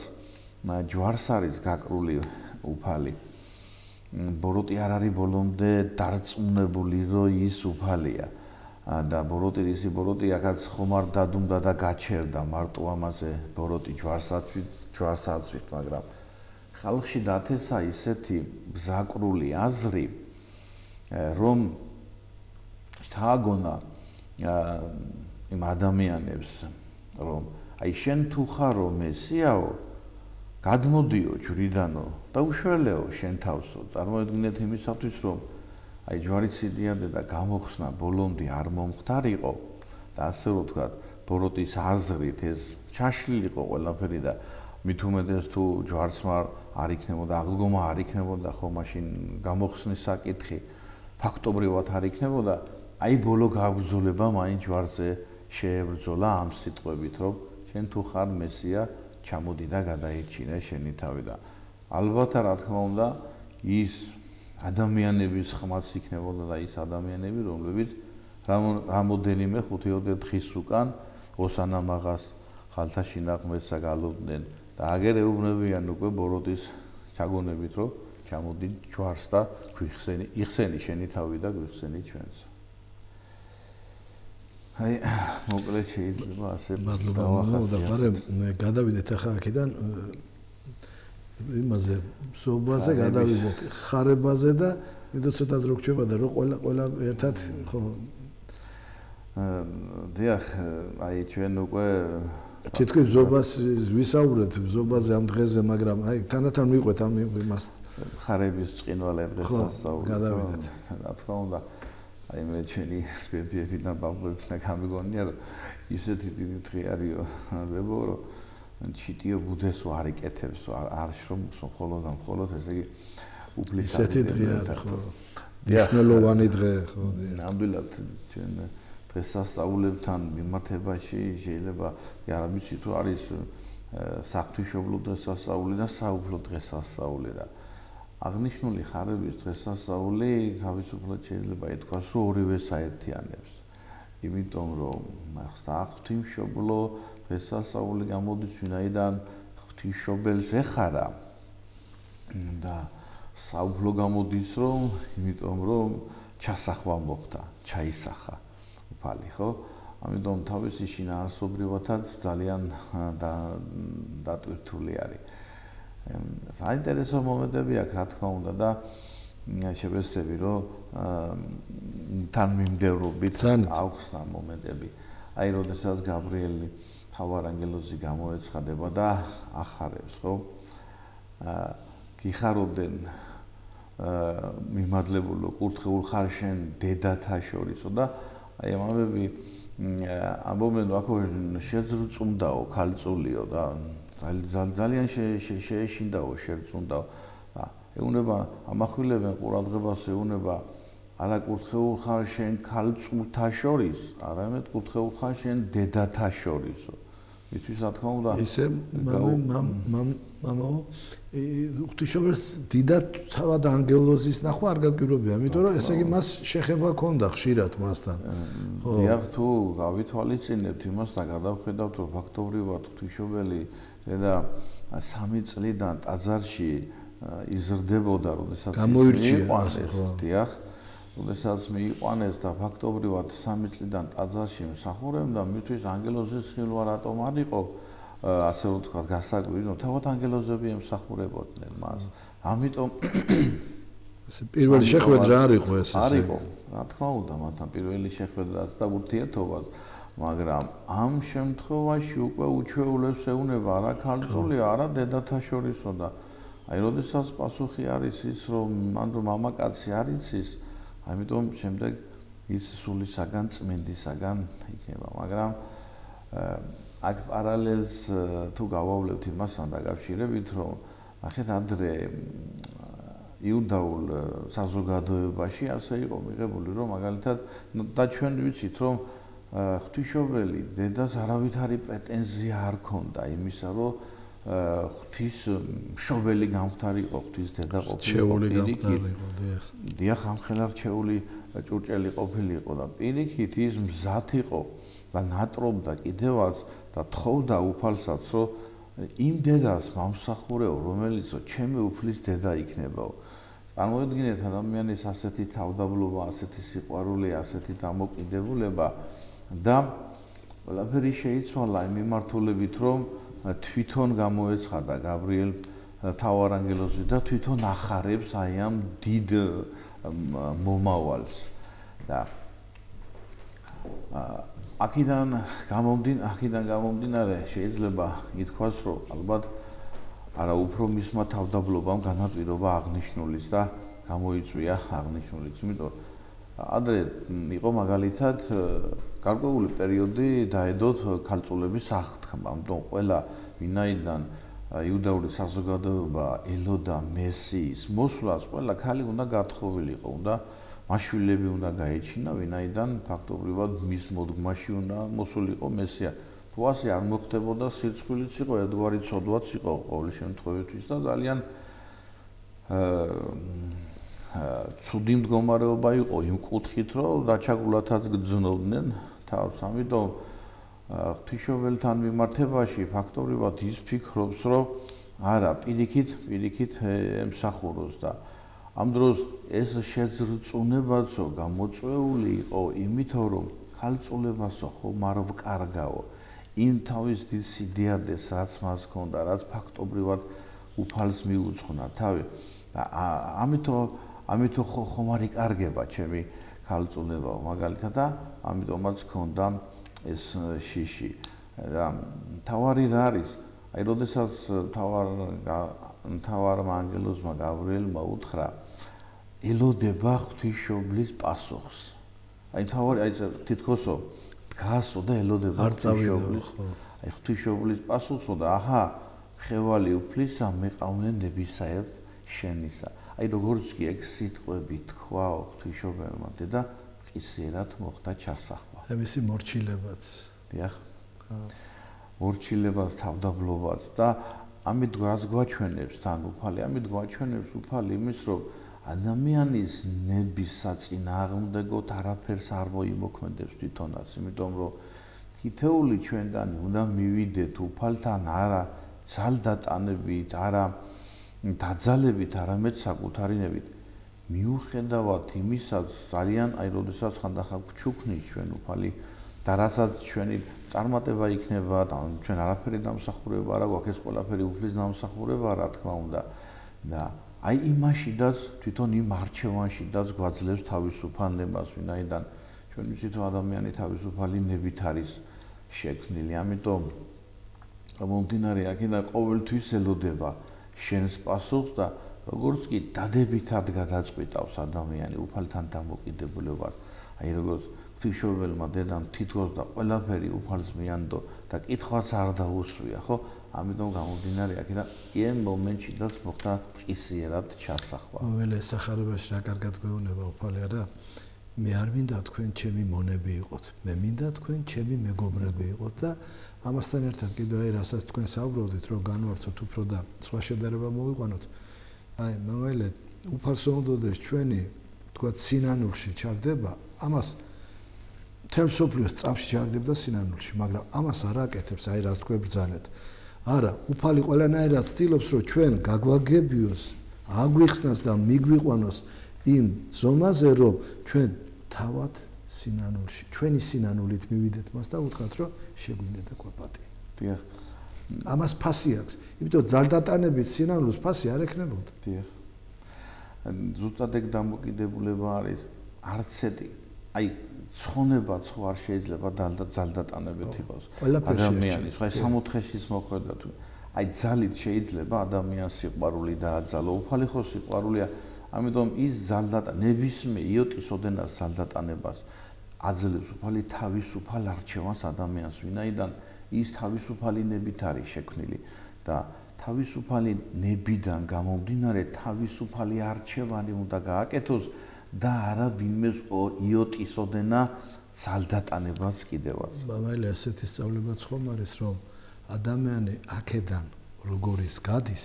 ჯვარს არის გაკრული უფალი. ბოროტი არ არის ბოლომდე დარწმუნებული, რომ ის უფალია. და ბოროტი ბოროტი აქაც ხომ არ დადუმდა და გაჩერდა მარტო ამაზე ბოროტი ჯვარსაცვით, მაგრამ ხალხში დათესა ისეთი ბზაკრული აზრი, რომ თაგონა იმ ადამიანებს, რომ აი შენ თუ ხარო მესიაო, გადმოდიო ჯვრიდანო და უშველეო შენ თავსო. წარმოედგინეთ იმისათვის, რომ აი ჯვარიც იდიადე და გამოხსნა ბოლომდე არ მომხდარიყო და ასე რომ ვთქვათ, ბოროტის აზრით ეს ჩაშლილიყო ყველაფერი და მით უმეტეს თუ ჯვარცმა არ იქნებოდა, აღდგომა არ იქნებოდა, ხო, მაშინ გამოხსნის საკითხი ფაქტობრივად არ იქნებოდა, აი ბოლო გაბრძოლება მაინც ჯვარზე შეებრძოლა ამ სიტყვებით, რომ შენ თუ ხარ მესია, ჩამოდი და გადაიჩინე შენი თავი და ალბათ რა თქმა უნდა ის ადამიანების ხმაც იქნებოდა და ის ადამიანები, რომლებიც რამოდენიმე 5-20 დღის უკან ოსანამაღას ხალთაშინაღმესა გალობდნენ და აგერ ეუბნებიან უკვე ბოროტის ჩაგონებით, რომ ჩამოდი ჯვარს და იხსენი შენი თავი და გვიხსენი ჩვენს. აი, მოკლედ შეიძლება ასე დავახასიათოთ. მე გადავიდეთ ახლა აქედან იმაზე სობაზე გადავიდეთ ხარებაზე და მითხო ცოტა დრო გრჩება და რომ ყველა ერთად ხო დიახ, აი ჩვენ უკვე თითქოს ბზობას ვისაუბრეთ ბზობაზე ამ დღეზე, მაგრამ აი თანდათან მიყვეთ ამ იმას ხარების წყინვალე დღესასწაული. გადავიდეთ. რა თქმა უნდა, აი მე ჩვენი ბებიებიდან ბაბუებიდან გამიგონია, რომ ისეთი დიდი დღე არისო, დებო, რომ ჩიტიო ბუდეს არ იკეთებს, არ შრომობს, მხოლოდ ესე იგი უფლის ისეთი დღე არის, ხო. მნიშვნელოვანი დღე, ხო. ნამდვილად ჩვენ დღესასწაულებთან მიმართებაში შეიძლება არ ვიცი თუ არის საღვთისმშობლო დღესასწაული და საუფლო დღესასწაული და აღნიშნული ხარების დღესასწაული თავისუფლად შეიძლება ითქვას, რომ ორივე საერთიანებს. იმიტომ რომ საღვთისმშობლო დღესასწაული გამოდის ვინაიდან ღვთისმშობელს ეხარა და საუფლო გამოდის რომ იმიტომ რომ ჩასახვა მოხდა, ჩაისახა უფალი, ხო? ამიტომ თავისი შინაარსობრივათაც ძალიან დატვირთული არის. საინტერესო მომენტები აქვს, რა თქმა უნდა და შევეცდები, რომ თანმიმდევრობით აუხსნა მომენტები. აი, როდესაც გაბრიელი თავარანგელოზი გამოეცხადება და ახარებს, ხო? გიხარობდნენ მიმადლებულო კურთხეულ ხარ შენ დედათა შორისო და აი ამბები ამბობენ აქ შეძრწუნდაო ქალწულიო და ძალიან შეეშინდაო შერწუნდაო და ეუნება ამახვილებენ ყურადღებას ეუნება არა კურთხეულ ხარ შენ ქალწულთა შორის არამედ კურთხეულ ხარ შენ დედათა შორისო მისთვის რა თქმა უნდა ისე მამაო ღვთისმშობელს დიდად თავად ანგელოზის ნახვა არ გაგვირობია, იმიტომ რომ ესე იგი მას შეხება ჰქონდა ხშირად მასთან. ხო. დიახ, თუ გავითვალისწინებთ იმას და გადავხედავთ, რომ ფაქტობრივად ღვთისმშობელი და 3 წლიდან ტაძარში იზრდებოდა, როდესაც გამოირჩიეს, დიახ, როდესაც მიიყვანეს და ფაქტობრივად 3 წლიდან ტაძარში მსახურობდა, მისთვის ანგელოზის ხილვა რატომ არ იყო? ასე ვთქვა, გასაკვირი, რომ თავად ანგელოზები ემსახურებოდნენ მას. ამიტომ პირველი შეხვედრა არ იყო ეს არ იყო, რა თქმა უნდა, მათთან პირველი შეხვედრაც და ურთიერთობაც, მაგრამ ამ შემთხვევაში უკვე უჩვეულებს ეუნება არა ქალწული, არა დედათა შორისო და აი, როდესაც პასუხი არის ის, რომ მან რომ მამაკაცი არ იცის, ამიტომ შემდეგ ის სულისაგან, წმენდისაგან იქნება, მაგრამ აქ პარალელს თუ გავავლებთ იმასთან დაკავშირებით, რომ ნახეთ ადრე იუდაულ საზოგადოებაში ასე იყო მიღებული, რომ მაგალითად და ჩვენ ვიცით, რომ ღვთისმშობელი დედას არავითარი პრეტენზია არ ჰქონდა იმისა, რომ ღვთისმშობელი გამხდარიყო, ღვთის დედა ყოფილიყო. დიახ, ამხელა რჩეული ჭურჭელი ყოფილიყო და პირიქით ის მზად იყო და ნატრობდა კიდევაც და თხოვდა უფალსაც, რომ იმ დედას მომსახურეო, რომელიც ჩემი უფლის დედა იქნებაო. წარმოიდგინეთ ადამიანის ასეთი თავდაბლობა, ასეთი სიყვარული, ასეთი დამოკიდებულება და ყველაფერი შეიცვალა იმ მიმართულებით, რომ თვითონ გამოეცხადა გაბრიელ თავარანგელოზი და თვითონ ახარებს აი ამ დიდ მომავალს და აქედან გამომდინარე შეიძლება ითქვას, რომ ალბათ არა უფრო მისმა თავდაბლობამ განაპირობა აღნიშნulis და გამოიწვია აღნიშნulis. იმიტომ ადრე იყო მაგალითად გარკვეული პერიოდი დაედოთ ქალწულების აღთქმა, ამიტომ ყველა ვინაიდან იუდაური საზოგადოება ელოდა მესიის მოსვლას, ყველა ქალი უნდა გათხოვილიყო, უნდა მაშვილები უნდა გაეჩინა, ვინაიდან ფაქტობრივად მის მოდგმაში უნდა მოსულიყო მესია. თუ ასე არ მოხდებოდა, სირცხვილიც იყო, ერთგვარი ცოდვაც იყო ყოველ შემთხვევაში და ძალიან ცუდი მდგომარეობა იყო იმ კუთხით, რომ დაჩაგულათაც გძნობდნენ თავს. ამიტომ ღვთისმშობელთან მიმართებაში ფაქტობრივად ის ფიქრობს, რომ არა, პირიქით ემსახუროს და ამ დროს ეს შეძრწუნებაცო გამოწვეული იყო იმითო, რომ ქალწულებასო ხომ არ ვკარგაო იმ თავის დიდ სიდიადეს, რაც მას ჰქონდა, რაც ფაქტობრივად უფალს მიუძღვნა თავი და ამითო ხომ არ იკარგება ჩემი ქალწულებაო მაგალითად და ამიტომაც ჰქონდა ეს შიში და თავარი რა არის? აი, როდესაც თავარმა ანგელოზმა გაბრიელმა უთხრა, ელოდება ღვთისმშობლის პასუხს. აი, თავარი აი თითქოსო დგასო და ელოდება ღვთისმშობლის. აი, ღვთისმშობლის პასუხსო და აჰა, ხევალი უფლისა მეყავლე ნებისაერთ შენისა. აი, როგორც კი ეგ სიტყვები თქვაო ღვთისმშობელმა და მყისიერად მოხდა ჩასახვა. ემისი მორჩილებაც. დიახ. მორჩილებაც თავდაბლობაც და ამით რას გვაჩვენებს თან უფალი? ამით გვაჩვენებს უფალი იმის, რომ ადამიანის ნების საწინააღმდეგოდ არაფერს არ მოიმოქმედებს თვითონაც, იმიტომ რომ თითეული ჩვენგანი უნდა მივიდეთ უფალთან არა ძალდატანებით, არა დაძალებით, არამედ საკუთარინებით. მიუხედავად იმისაც ძალიან აი როდესაც ხანდახან გვჩუქნის ჩვენ უფალი და რასაც ჩვენი წარმატება იქნება და ჩვენ არაფერი დამსახურება არა გვაქვს, ეს ყველაფერი უფლის დამსახურება რა თქმა უნდა და აი იმაშიდაც თვითონ იმ არჩევანშიდაც გვაძლევს თავისუფალებას, ვინაიდან ჩვენ ვიცით რომ ადამიანი თავისუფალი ნებით არის შექმნილი, ამიტომ მომდინარე აქედან ყოველთვის ელოდება შენს პასუხს და როგორც კი დადებითად გადაწყვიტავს ადამიანი უფალთან დამოკიდებულებას, აი როგორც ღვთისმშობელმა დედამ თითქოს და ყველაფერი უფალს მიანდო და კითხვაც არ დაუსვია, ხო? ამიტომ გამომდინარე აქედან იმ მომენტშიდაც მოხდა მყისიერად ჩასახვა. ველე სახარებაში რა კარგად გვეუბნება უფალი არა? მე არ მინდა თქვენ ჩემი მონები იყოთ, მე მინდა თქვენ ჩემი მეგობრები იყოთ და ამასთან ერთად კიდევ აი რასაც თქვენ საუბრობდით, რომ განვარცოთ უფრო და სხვა შედარება მოვიყვანოთ. აი, მომელე უფალს უნდოდეს ჩვენი თქვა სინანულში ჩაგდება, ამას თემ სოფლიოს წამში ჩაგდებდა სინანულში, მაგრამ ამას არ აკეთებს, აი რას თქვენ ბრძანეთ. არა, უფალი ყველანაირად ცდილობს, რომ ჩვენ გაგვაგებიოს, აგვიხსნას და მიგვიყვანოს იმ ზომაზე, რომ ჩვენ თავად სინანულში, ჩვენი სინანულით მივიდეთ მას და უთხრათ, რომ შეგვინდა კვაპატი. დიახ. ამას ფასი აქვს, იმიტომ ძალდატანებით სინანულს ფასი არ ექნებოდა. დიახ. ზუსტად ეგ დამოკიდებულება არის არც ეთი, აი ცხონება ხო არ შეიძლება ძალდატანებით იყოს ადამიანის, ხა სამოთხეშიც მოხვდა თუ აი ძალით შეიძლება ადამიანს სიყვარული დააძალო, უფალი ხო სიყვარულია, ამიტომ ის ნებისმიერ იოტის ოდენას ძალდატანებას აძლევს უფალი თავისუფალ არჩევანს ადამიანს, ვინაიდან ის თავისუფალი ნებით არის შექმნილი და თავისუფალი ნებიდან გამომდინარე თავისუფალი არჩევანი უნდა გააკეთოს და არა ვინმეს იოტის ოდენა ძალდატანებას კიდევაც. მამაილი ასეთი სწავლებაც ხომ არის, რომ ადამიანი აქედან როგორ ის გადის,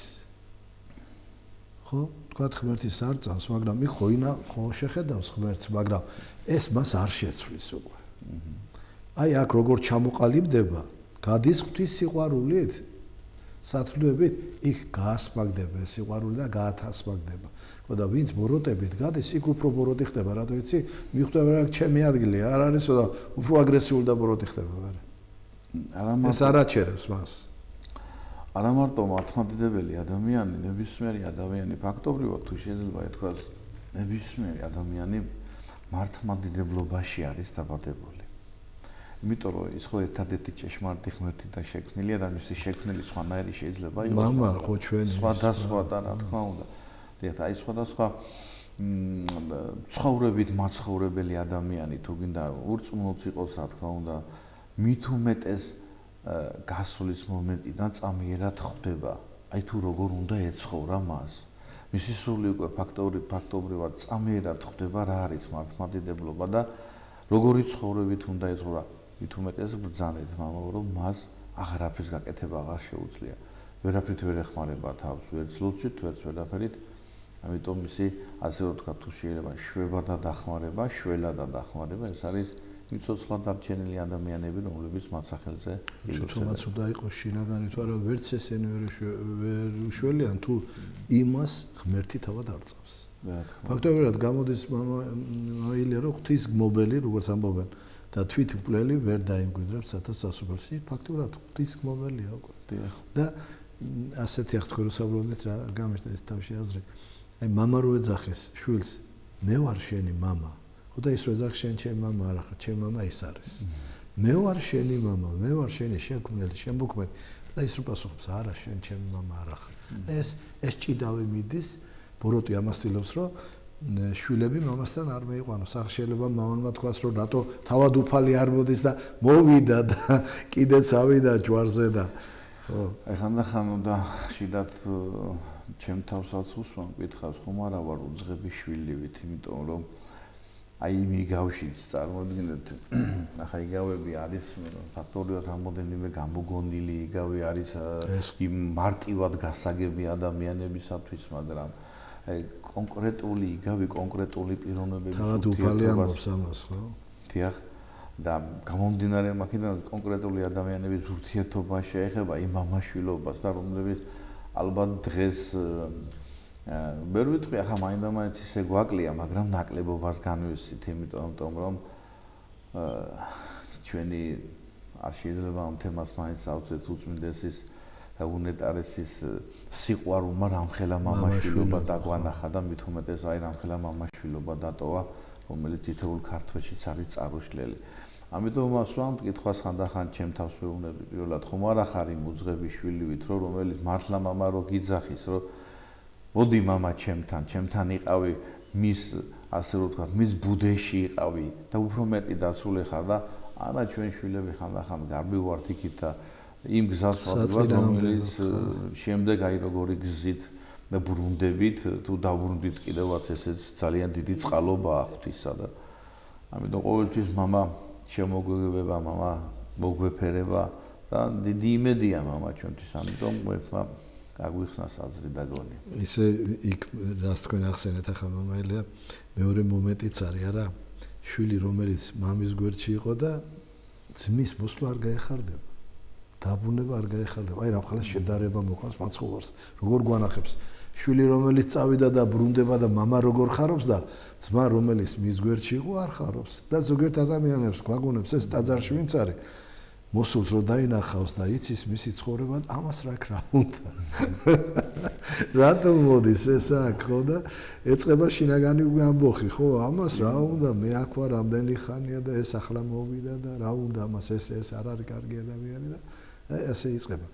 ხო? თქვათ ღმერთის არ წავს, მაგრამ იქ ხო შეხედავს ღმერთს, მაგრამ ეს მას არ შეცვლის უკვე. აი აქ როგორ ჩამოყალიბდება, გადის ღვთის სიყვარულით, სათვლივებით, იქ გაასმაგდება ეს სიყვარული და გაათასმაგდება. და ვინც ბოროტებით გადის, იქ უფრო ბოროტი ხდება, რატო იცი? მიხვდება რა ჩემი ადგილია არ არისო და უფრო აგრესიული და ბოროტი ხდება, მაგრამ ეს არ აჩერებს მას. არა მარტო მართლმადიდებელი ადამიანი, ნებისმიერი ადამიანი ფაქტობრივად თუ შეიძლება ითქვას, ნებისმიერი ადამიანი მართლმადიდებლობაში არის დაბადებული. იმიტომ რომ ის ხო ერთადერთი ჭეშმარიტი ღმერთიდან შექმნილია და მისი შექმნილი სხვანაირი შეიძლება იყოს. მამა ხო ჩვენი სხვადასხვა და რა თქმა უნდა. დიახ, აი სხვადასხვა ცხოვრებით მაცხოვრებელი ადამიანი თუ გინდა ურწმუნოც იყოს, რა თქმა უნდა, მით უმეტეს გასulis მომენტიდან წამიერად ხვდება. აი თუ როგორ უნდა ეცხოვრა მას. მისი სული უკვე ფაქტობრივად წამიერად ხვდება რა არის მართლმადიდებლობა და როგორი ცხოვრებით უნდა ეცხოვრა. მით უმეტეს ბრძანეთ მამაო, რომ მას აღარაფრის გაკეთება აღარ შეუძლია. ვერაფრით ვერ ეხმარება თავს, ვერც ლოცვით, ვერც ვერაფერით. ამიტომ ისი ასე რომ თქვა თუ შეიძლება შვება და დახმარება, შველა და დახმარება, ეს არის მიწოცხლად დარჩენილი ადამიანები, რომლებიც მათ სახელზე ილოცავენ. თუმცა უნდა იყოს შინაგანი თუ არა, ვერც ესენი ვერ უშველიან თუ იმას ღმერთი თავად არ წავს. ფაქტობრივად გამოდის მაილია რომ ღვთის გმობელი, როგორც ამბობენ და თვით მკვლელი ვერ დაიმკვიდრებს სათა სასუფეველს. ფაქტობრივად ღვთის გმობელია უკვე. და ასეთი ახ თქვენ საუბრობთ რა გამერთა ეს თავში აზრი. აი მამა რო ეძახეს შვილს, მე ვარ შენი მამა. ხო და ის რო ეძახს შენ ჩემი მამა არ ხარ, ჩემი მამა ის არის. მე ვარ შენი мама, მე ვარ შენი შექმნელი, შემოქმედი და ის რო პასუხობს, არა შენ ჩემი мама არ ახარ. ეს ჭიდავი მიდის, ბოროტი ამას ცდილობს, რომ შვილები მამასთან არ მეიყვანოს. ახლა შეიძლება მამამმა თქვას, რომ რატო თავად უფალი არ მოდის და მოვიდა და კიდეც ავიდა ჯვარზე და ხო. ხანდახან უნდა შიდათ ჩემ თავსაც უსვამ, კითხავს, ხომ არა ვარ უძღები შვილივით, იმიტომ რომ აი მიგავშიც წარმოიდგინეთ, ახლა იგავები არის ფაქტობრივად რამოდენიმე გამოგონილი, იგავი არის იმ მარტივად გასაგები ადამიანებისათვის, მაგრამ აი კონკრეტული იგავი კონკრეტული პიროვნებების თავად უფალი ამბობს ამას, ხო? დიახ. და გამომდინარე მაქედან კონკრეტული ადამიანების ურთიერთობა შეეხება იმ მამაშვილობას და რომლებიც ალბათ დღეს ვერ ვიტყვი ახლა მაინდა-მაინც ისე გვაკლია, მაგრამ ნაკლებობას განვისით, იმიტომ რომ ჩვენი არ შეიძლება ამ თემას მაინც ავწეთ უწმინდესის და უნეტარესის სიყვარულმა რამხელა მამაშვილობა დაგვანახა და მით უმეტეს აი რამხელა მამაშვილობა დატოვა, რომელიც თითოეულ ქართველშიც არის წარუშლელი. ამიტომ მასვამ კითხვას ხანდახან ჩემ თავს ვეუბნები პირველად, ხომ არა ხარ იმ უძღები შვილივით, რომელიც მართლა მამა რო გიძახის, რომ მოდი მამა ჩემთან იყავი მის ასე რომ ვთქვათ, მის ბუდეში იყავი და უფრო მეტი დაცული ხარ და არა ჩვენ შვილები ხანდახან გარბივართ იქით და იმ გზას ვართ, რომელიც შემდეგ აი როგორი გზით და ბრუნდებით თუ დავრუნდით კიდევაც ესეც ძალიან დიდი წყალობაა ღვთისა და ამიტომ ყოველთვის მამა შემოგვიგება, მამა მოგვეფერება და დიდი იმედია მამა ჩვენთვის, ამიტომ ერთმა გაგვიხსნას აზრი და გონი. ისე იქ რას თქვენ ახსენეთ ახლა მამაელია, მეორე მომენტიც არის არა, შვილი რომელიც მამის გვერდში იყო და ძმის მოსვლა არ გაეხარდება. დაბრუნება არ გაეხარდება. აი რამხელა შედარება მოყავს მაცხოვარს. როგორ გვანახებს შვილი რომელიც წავიდა და ბრუნდება და მამა როგორ ხარობს და ძმა რომელიც მის გვერდში იყო არ ხარობს და ზოგიერთ ადამიანებს გვაგონებს ეს ტაძარში ვინც არის მოსულს რომ დაინახავს და იცის მისი ცხოვრება ამას რა ქრა უნდა რატომ მოდის ეს აქ ხო და ეწება შინაგანი ამბოხი ხო ამას რა უნდა მე აქ ვარ რამდენი ხანია და ეს ახლა მოვიდა და რა უნდა ამას ეს არ არის კარგი ადამიანი და ესე იწყება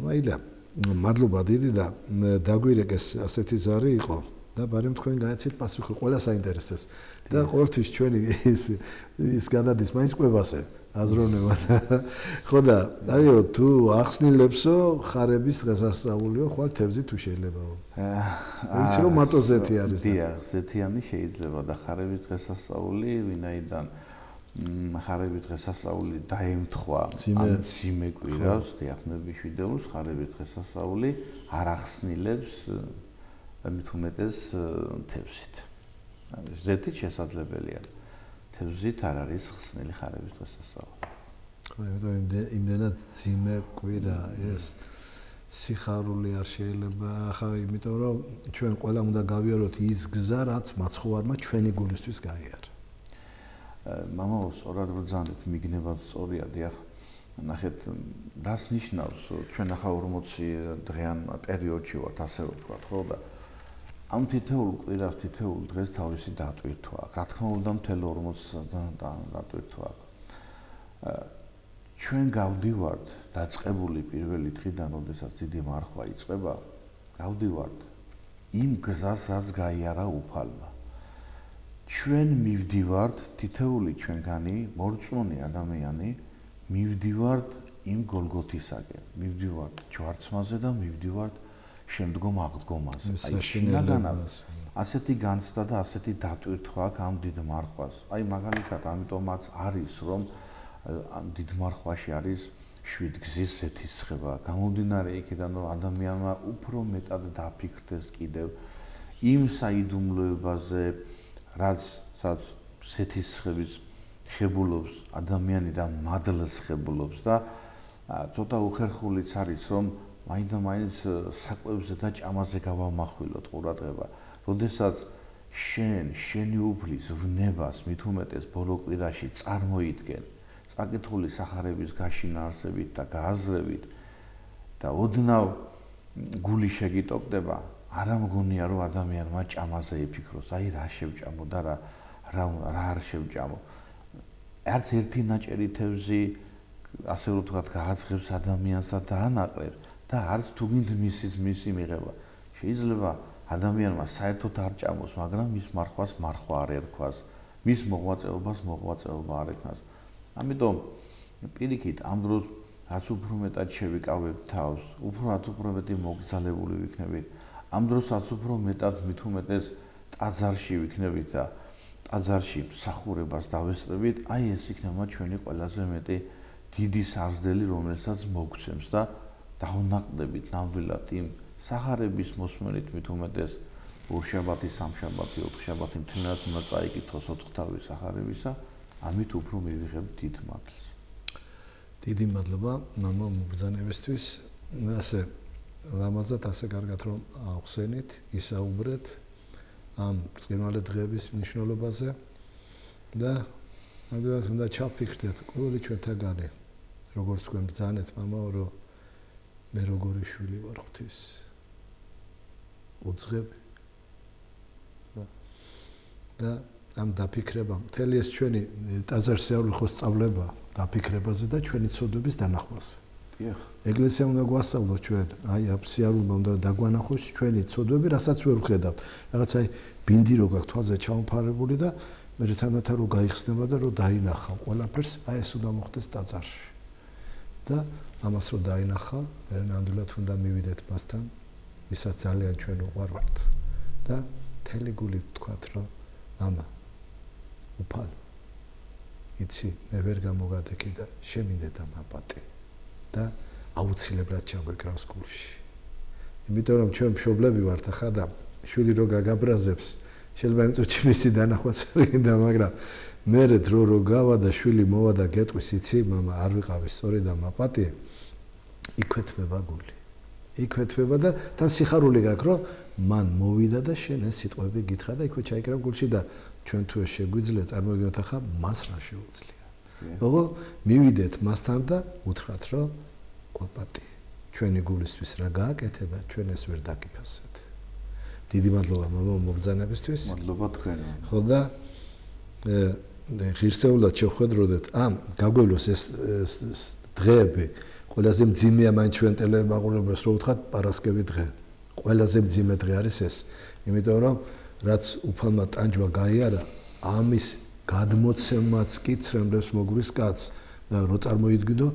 მაილა მადლობა დიდი და დაგვირეკეს ასეთი ზარი იყო და ბარემ თქვენ გააცეთ პასუხი ყველა საინტერესოს და ყოველთვის ჩვენი ის გადადის მაინც ყვებასე აზროვნება ხო და აიო თუ ახსნილებსო ხარების დღესასწაულიო ხვალ თევზი თუ შეიძლებაო ვიცი რომ მარტო ზეთი არის დიახ ზეთიანი შეიძლება და ხარების დღესასწაული ვინაიდან ხარების დღესასწაული დაემთხვა ამ ძიმე კვირას დიახნებიშვიდეულს ხარების დღესასწაული არ ახსნილებს მით უმეტეს თევზით. ზეთით შესაძლებელია. თევზით არ არის ხსნილი ხარების დღესასწაული. ხო, იმდენად ძიმე კვირა ეს სიხარული არ შეიძლება ახლა იმიტომ რომ ჩვენ ყველა უნდა გავიაროთ ის გზა რაც მაცხოვარმა ჩვენი გულისთვის გაიარა. მამა სწორად ბრძანეთ მიგნებად სწორია დიახ ნახეთ რას ნიშნავს ჩვენ ახლა 40 დღეან პერიოდში ვართ ასე ვთქვათ ხო და ამ თითოეულ კვირას თითოეულ დღეს თავისი დატვირთვა აქვს რა თქმა უნდა მთელ 40 დატვირთვა აქვს ჩვენ გავდივართ დაწყებული პირველი დღიდან როდესაც დიდი მარხვა იწყება გავდივართ იმ გზას რაც გაიარა უფალმა ჩვენ მივდივართ თითოეული ჩვენგანი მორწმუნე ადამიანი მივდივართ იმ გოლგოთისაკენ მივდივართ ჯვარცმაზე და მივდივართ შემდგომ აღდგომაზე აი შინაგანად ასეთი განცდა და ასეთი დატვირთვა აქვს ამ დიდ მარხვას აი მაგალითად ამიტომაც არის რომ ამ დიდ მარხვაში არის 7 გზის ზეთისხება გამომდინარე იქიდან რომ ადამიანმა უფრო მეტად დაფიქრდეს კიდევ იმ საიდუმლოებაზე რაც ზეთისხების ხებულობს ადამიანი და მადლს ხებულობს და ცოტა უხერხულიც არის რომ მაინდა-მაინც საკვებზე და ჭამაზე გავამახვილოთ ყურადღება. როდესაც შენი უფლის ვნებას მით უმეტეს ბოლო კვირაში წარმოიდგენ წაკითხული სახარების გაშინა არსებით და გააზრებით და ოდნავ გული შეგიტოკდება არ ამგონია რომ ადამიანმა ჭამაზე იფიქროს აი რა შევჭამო და რა არ შევჭამო არც ერთი ნაჭერი თევზი ასე რომ ვთქვათ გააცხებს ადამიანს და დაანაყრებს და არც თუ გინდ მისი მიღება. შეიძლება ადამიანმა საერთოდ არ ჭამოს, მაგრამ მის მარხვას მარხვა არ ერქვას, მის მოღვაწეობას მოღვაწეობა არ ექნას. ამიტომ პირიქით ამ დროს რაც უფრო მეტად შევიკავებთ თავს, უფრო მეტი მოგზალებული ვიქნებით. ამ დროსაც უფრო მეტად მით უმეტეს ტაძარში ვიქნებით და ტაძარში მსახურებას დავესწრებით, აი ეს იქნება ჩვენი ყველაზე მეტი დიდი სარზდელი, რომელსაც მოგცემს და დავნაყდებით ნამდვილად იმ სახარების მოსმენით მით უმეტეს ორშაბათი, სამშაბათი, ოთხშაბათი მთლიანად უნდა წაიკითხოს 4 თავის სახარებისა, ამით უფრო მივიღებთ დიდ მადლს. დიდი მადლობა მამა მობრძანებისთვის. ასე ლამაზად ასე კარგად რომ ახსენით, ისაუბრეთ ამ ბრწყინვალე დღეების მნიშვნელობაზე და ნამდვილად უნდა ჩაფიქრდეთ ყოველი ჩვენთაგანი, როგორც თქვენ ბრძანეთ მამაო, რომ მე როგორი შვილი ვარ ღვთის. უძღები და ამ დაფიქრებამ მთელი ეს ჩვენი ტაძარში ხო სწავლება დაფიქრებაზე და ჩვენი ცოდვების დანახვაზე. დიახ. ეკლესია უნდა გვასწავლოს ჩვენ, აი ამ სიარულმა უნდა დაგვანახოს ჩვენი ცოდვები, რასაც ვერ ვხედავთ. რაღაც აი ბინდი რო გაქვს თვალზე ჩამოფარებული და მე თანდათან რო გაიხსნება და რო დაინახავ ყველაფერს, აი ეს უნდა მოხდეს ტაძარში. და ამას რო დაინახავ, მე ნამდვილად უნდა მივიდეთ მასთან, ვისაც ძალიან ჩვენ უყვარვართ და მთელი გულით ვთქვათ, რომ მამა უფალო იცი მე ვერ გამოგადექი და შემინდედა მაპატი და აუცილებლად ჩაგვეკრავს გულში. იმიტომ რომ ჩვენ მშობლები ვართ ახლა და შვილი რო გაგაბრაზებს, შეიძლება იმ წუთში მისი დანახვაც არ გინდა, მაგრამ მერე დრო რო გავა და შვილი მოვა და გეტყვის, იცი მამა არ ვიყავი სწორი და მაპატი, იქვეთება გული. იქვეთება და თან სიხარული გაქვს, რომ მან მოვიდა და შენ ეს სიტყვები გითხრა და იქვე ჩაიკრა გულში და ჩვენ თუ ეს შეგვიძლია, წარმოგიდგენთ ახლა მას რა შეუძლია. ოღო მივიდეთ მასთან და უთხრათ, რომ კვაპატი, ჩვენი გულისთვის რა გააკეთე და ჩვენ ეს ვერ დაგიფასეთ. დიდი მადლობა მამა მოგზანებისთვის. მადლობა თქვენ. ხო და ღირსეულად შევხედროდეთ ამ გაგვევლოს ეს დღეები ყველაზე მძიმეა მაინც ჩვენ ტელემაყურებლებს რო ვთქვათ პარასკევი დღე. ყველაზე მძიმე დღე არის ეს, იმიტომ რომ რაც უფალმა ტანჯვა გაიარა, ამის გადმოცემაც კი ცრემლებს მოგვის კაცს და რო წარმოიდგინო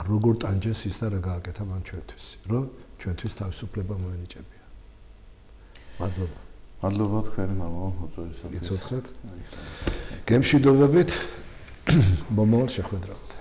როგორ ტანჯეს ის და რა გააკეთა მან ჩვენთვის, რომ ჩვენთვის თავისუფლება მოენიჭებია. მადლობა. მადლობა თქვენ მამა მოწვევისათვის. იცოცხლეთ. გემშვიდობებით მომავალ შეხვედრამდე.